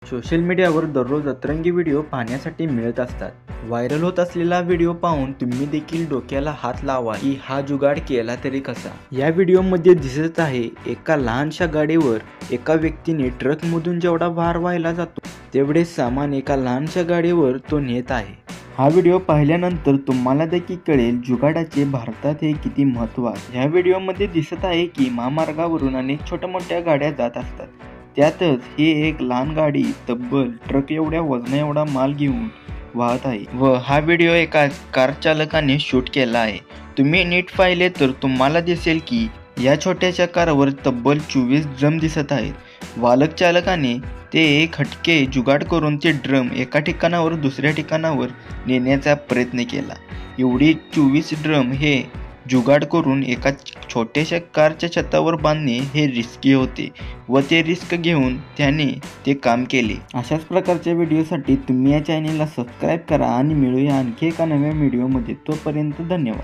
Social मीडियावर दररोज अतरंगी व्हिडिओ पाहण्यासाठी मिळत असतात. व्हायरल होत असलेला व्हिडिओ पाहून तुम्ही देखील डोक्याला हात लावा की हा जुगाड केला तरी कसा. या व्हिडिओमध्ये दिसत आहे एका लहानशा गाडीवर एका व्यक्तीने ट्रकमधून जेवढा भार व्हायला जातो तेवढे सामान एका लहानशा गाडीवर तो नेत आहे. हा व्हिडिओ पाहिल्यानंतर तुम्हाला देखील कळेल जुगाडाचे भारतात हे किती महत्त्व आहे. या व्हिडिओमध्ये दिसत आहे की महामार्गावरून अनेक छोट्या मोठ्या गाड्या जात असतात. त्यातच ही एक लहान गाडी तब्बल ट्रक एवढ्या वजना एवढा माल घेऊन वाहत आहे व हा व्हिडिओ एका कार चालकाने शूट केला आहे. तुम्ही नीट पाहिले तर तुम्हाला दिसेल की या छोट्याशा कारवर तब्बल 24 ड्रम दिसत आहेत. वाहक चालकाने ते एक हटके जुगाड करून ते ड्रम एका ठिकाणावर दुसऱ्या ठिकाणावर नेण्याचा प्रयत्न केला. एवढी 24 ड्रम हे जुगाड करून एका छोट्याशा कारच्या छतावर बांधणे हे रिस्की होते व ते रिस्क घेऊन त्याने ते काम केले. अशाच प्रकारच्या व्हिडिओसाठी तुम्ही या चॅनेलला सबस्क्राईब करा आणि मिळूया आणखी एका नव्या व्हिडिओमध्ये. तोपर्यंत धन्यवाद.